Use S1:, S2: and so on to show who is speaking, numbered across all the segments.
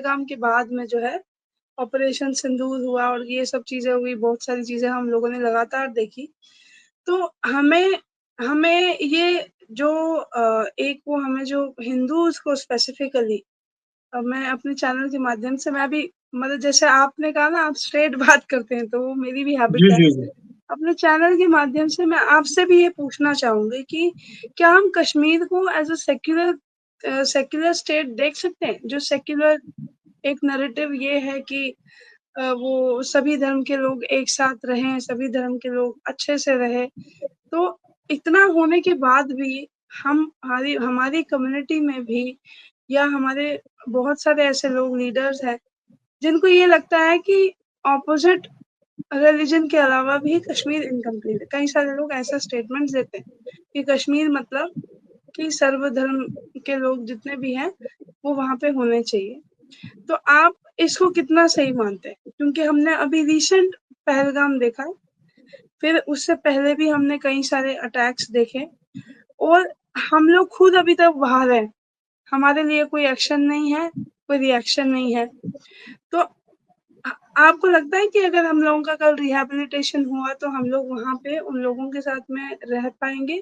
S1: पहलगाम के बाद में जो है ऑपरेशन सिंदूर हुआ और ये सब चीज़ें हुई, बहुत सारी चीज़ें हम लोगों ने लगातार देखी। तो हमें हमें ये जो एक वो हमें जो हिंदूज़ को स्पेसिफिकली मैं अपने चैनल के माध्यम से मैं भी मतलब जैसे आपने कहा ना आप स्ट्रेट बात करते हैं, तो वो मेरी भी
S2: जी
S1: हैबिट है।
S2: जी जी।
S1: अपने चैनल के माध्यम से मैं आपसे भी ये पूछना चाहूँगी कि क्या हम कश्मीर को एज़ अ सेक्युलर स्टेट देख सकते हैं? जो सेक्युलर एक नैरेटिव ये है कि वो सभी धर्म के लोग एक साथ रहें, सभी धर्म के लोग अच्छे से रहें। तो इतना होने के बाद भी हमारी हमारी कम्युनिटी में भी या हमारे बहुत सारे ऐसे लोग लीडर्स हैं, जिनको ये लगता है कि ऑपोज़िट रिलिजन के अलावा भी कश्मीर इनकम्प्लीट है। कई सारे लोग ऐसा स्टेटमेंट्स देते हैं कि कश्मीर मतलब कि सर्वधर्म के लोग जितने भी हैं, वो वहाँ पे होने चाहिए। तो आप इसको कितना सही मानते हैं? क्योंकि हमने अभी रिसेंट पहलगाम देखा, फिर उससे पहले भी हमने कई सारे अटैक्स देखे और हम लोग खुद अभी तक बाहर हैं। हमारे लिए कोई एक्शन नहीं है, कोई रिएक्शन नहीं है। तो आपको लगता है कि अगर हम लोगों का कल रिहैबिलिटेशन हुआ तो हम लोग वहाँ पे उन लोगों के साथ में रह पाएँगे?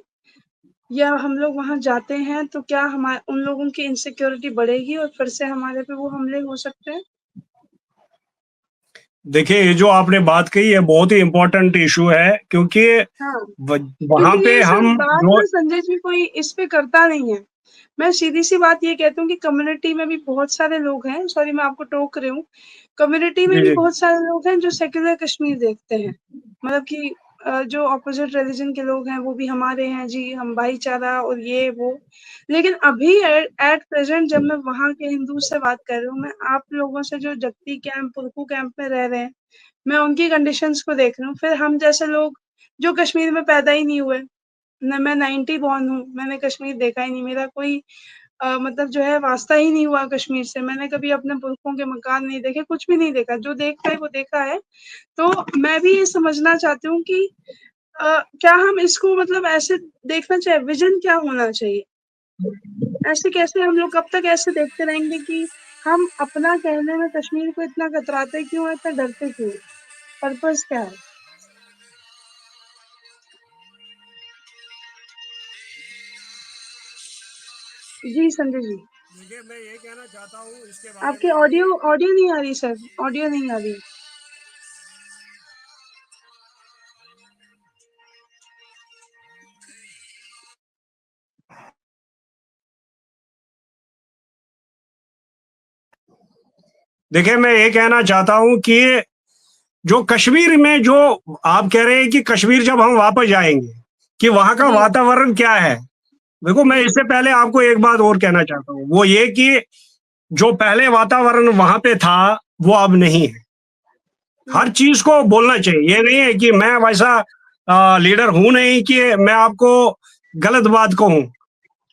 S1: या हम लोग वहाँ जाते हैं तो क्या हमा उन लोगों की इनसिक्योरिटी बढ़ेगी और फिर से हमारे पे वो हमले हो सकते हैं?
S2: देखिए, ये जो आपने बात कही है बहुत ही इम्पोर्टेंट इशू है, क्योंकि
S1: हाँ,
S2: वहां
S1: क्योंकि
S2: पे
S1: ये सब
S2: हम
S1: बात
S2: जो
S1: ना संजय जी कोई इस पे करता नहीं है। मैं सीधी-सी बात ये कहती हूँ कि कम्युनिटी में भी बहुत सारे लोग हैं, सॉरी मैं आपको टोक रही हूँ, कम्युनिटी में
S2: जी
S1: भी
S2: जी
S1: बहुत सारे लोग हैं जो सेक्युलर कश्मीर देखते हैं। मतलब कि जो अपोज़िट रिलिजन के लोग हैं वो भी हमारे हैं जी, हम भाईचारा और ये वो। लेकिन अभी एट प्रेज़ेंट जब मैं वहाँ के हिंदू से बात कर रही हूँ, मैं आप लोगों से जो जत्ती कैंप, पुरकू कैंप में रह रहे हैं, मैं उनकी कंडीशंस को देख रही हूँ। फिर हम जैसे लोग जो कश्मीर में पैदा ही नहीं हुए, न मैं 90 बॉर्न हूँ, मैंने कश्मीर देखा ही नहीं, मेरा कोई मतलब जो है वास्ता ही नहीं हुआ कश्मीर से, मैंने कभी अपने पुरखों के मकान नहीं देखे, कुछ भी नहीं देखा, जो देखा है वो देखा है। तो मैं भी ये समझना चाहती हूँ कि क्या हम इसको मतलब ऐसे देखना चाहिए, विज़न क्या होना चाहिए? ऐसे कैसे हम लोग कब तक ऐसे देखते रहेंगे कि हम अपना कहने में कश्मीर को इतना कतराते क्यों हैं, इतना डरते क्यों हैं? पर्पज़ क्या है? जी, संजय जी।
S2: देखिए, मैं ये कहना चाहता हूँ इसके बारे
S1: आपकी
S2: में कि
S1: ऑडियो ऑडियो नहीं आ रही सर, ऑडियो नहीं आ रही।
S2: देखिए, मैं ये कहना चाहता हूँ कि जो कश्मीर में जो आप कह रहे हैं कि कश्मीर जब हम वापस जाएंगे कि वहां का
S1: जी,
S2: वातावरण क्या है। देखो, मैं
S1: जी।
S2: इससे पहले आपको एक बात और कहना चाहता हूँ, वो ये कि जो पहले वातावरण वहां पे था वो अब नहीं है। हर
S1: हुँ,
S2: चीज को बोलना चाहिए, ये नहीं है कि मैं वैसा लीडर हूं नहीं कि मैं आपको गलत बात कहूं।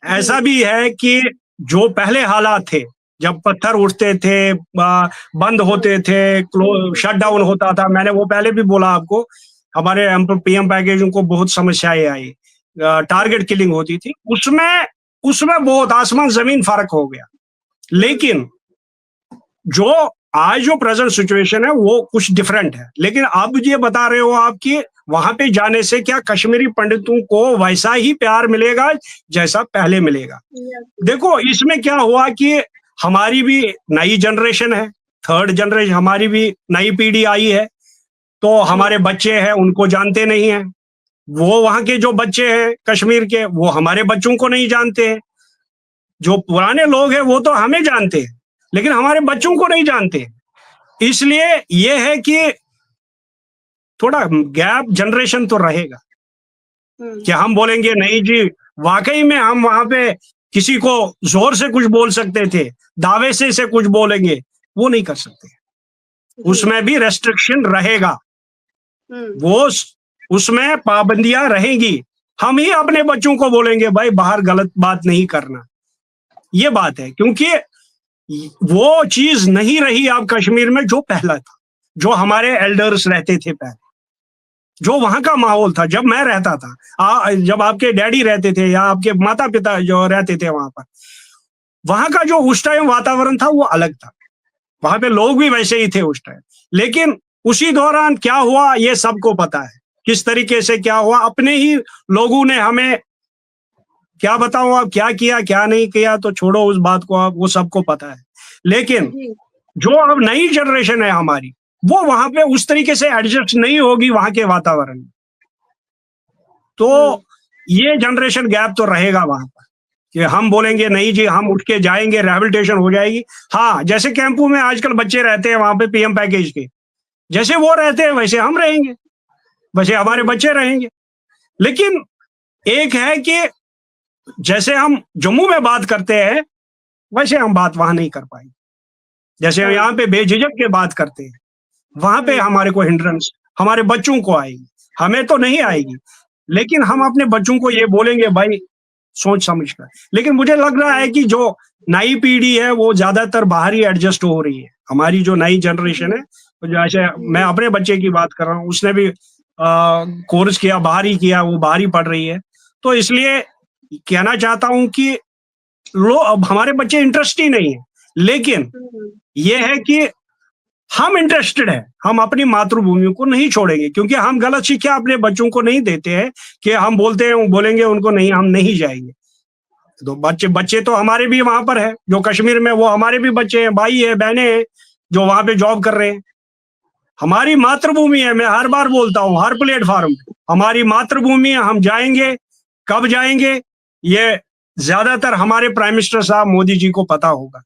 S1: जी,
S2: ऐसा भी है कि जो पहले हालात थे, जब पत्थर उठते थे, बंद
S1: हुँ,
S2: होते थे,
S1: हुँ,
S2: शट डाउन होता था, मैंने वो पहले भी बोला आपको, हमारे पीएम पैकेज को बहुत समस्याएं आई,
S1: हुँ,
S2: टारगेट किलिंग होती थी, उसमें उसमें बहुत आसमान जमीन फर्क हो गया।
S1: हुँ,
S2: लेकिन जो आज जो प्रेजेंट सिचुएशन है वो कुछ डिफरेंट है। लेकिन अब ये बता रहे हो आप कि वहां पे जाने से क्या कश्मीरी पंडितों को वैसा ही प्यार मिलेगा जैसा पहले मिलेगा?
S1: यस,
S2: देखो, इसमें क्या हुआ कि हमारी भी नई जनरेशन है, थर्ड जनरेशन, हमारी भी नई पीढ़ी आई है, तो
S1: जी,
S2: हमारे बच्चे हैं उनको जानते नहीं है, वो वहां के जो बच्चे हैं कश्मीर के वो हमारे बच्चों को नहीं जानते हैं। जो पुराने लोग हैं वो तो हमें जानते हैं, लेकिन हमारे बच्चों
S1: जी,
S2: को नहीं जानते। इसलिए ये है कि थोड़ा गैप जनरेशन तो रहेगा,
S1: हुँ,
S2: कि हम बोलेंगे नहीं जी, वाकई में हम वहां पे किसी को जोर से कुछ बोल सकते थे, दावे से कुछ बोलेंगे, वो नहीं कर सकते।
S1: जी,
S2: उसमें भी रेस्ट्रिक्शन रहेगा,
S1: हुँ,
S2: वो उसमें पाबंदियां रहेंगी। हम ही अपने बच्चों को बोलेंगे भाई बाहर गलत बात नहीं करना, ये बात है, क्योंकि वो चीज नहीं रही अब कश्मीर में जो पहला था, जो हमारे एल्डर्स रहते थे पहले, जो वहां का माहौल था जब मैं रहता था, जब आपके डैडी रहते थे या आपके माता पिता जो रहते थे वहां पर, वहां का जो उस टाइम वातावरण था वो अलग था। वहां पे लोग भी वैसे ही थे उस टाइम। लेकिन उसी दौरान क्या हुआ ये सबको पता है, किस तरीके से क्या हुआ। अपने ही लोगों ने हमें, क्या बताऊं अब, क्या किया क्या नहीं किया तो छोड़ो उस बात को, अब वो सबको पता है। लेकिन
S1: जी,
S2: जो अब नई जनरेशन है हमारी, वो वहां पे उस तरीके से एडजस्ट नहीं होगी वहां के वातावरण में। तो
S1: हुँ,
S2: ये जनरेशन गैप तो रहेगा वहां पर, कि हम बोलेंगे नहीं जी हम उठ के जाएंगे, रिहैबिलिटेशन हो जाएगी। हाँ, जैसे कैंपों में आजकल बच्चे रहते हैं वहां पे पीएम पैकेज के, जैसे वो रहते हैं वैसे हम रहेंगे, वैसे हमारे
S1: हुँ,
S2: बच्चे रहेंगे। लेकिन एक है कि जैसे हम जम्मू में बात करते हैं, वैसे हम बात वहां नहीं कर पाएंगे। जैसे हम
S1: हाँ,
S2: यहाँ पे बेझिझक के बात करते हैं, वहां पे
S1: हुँ,
S2: हमारे को हिंड्रेंस हमारे बच्चों को आएगी, हमें तो नहीं
S1: सही
S2: आएगी।
S1: बात।
S2: लेकिन हम
S1: हुँ,
S2: अपने बच्चों को ये बोलेंगे भाई सोच समझ कर। लेकिन मुझे लग रहा
S1: हुँ,
S2: है कि जो नई पीढ़ी है वो ज्यादातर बाहर ही एडजस्ट हो रही है। हमारी जो नई जनरेशन है,
S1: जी,
S2: तो जैसे मैं
S1: जी,
S2: अपने बच्चे की बात कर रहा हूँ, उसने भी कोर्स किया, बाहर ही किया, वो बाहर ही पढ़ रही है। तो इसलिए कहना चाहता हूँ कि लो अब हमारे बच्चे इंटरेस्ट ही नहीं है। लेकिन
S1: हुँ,
S2: ये है कि हम इंटरेस्टेड हैं, हम अपनी मातृभूमि को नहीं छोड़ेंगे, क्योंकि हम गलत शिक्षा अपने बच्चों को नहीं देते हैं कि हम बोलते हैं बोलेंगे उनको नहीं हम नहीं जाएंगे। तो बच्चे बच्चे तो हमारे भी वहां पर है, जो कश्मीर में, वो हमारे भी बच्चे हैं, भाई है, बहनें हैं, जो वहां पे जॉब कर रहे हैं। हमारी मातृभूमि है, मैं हर बार बोलता हूँ हर प्लेटफॉर्म पे, हमारी मातृभूमि है, हम जाएंगे। कब जाएंगे ये ज्यादातर हमारे प्राइम मिनिस्टर साहब मोदी जी को पता होगा।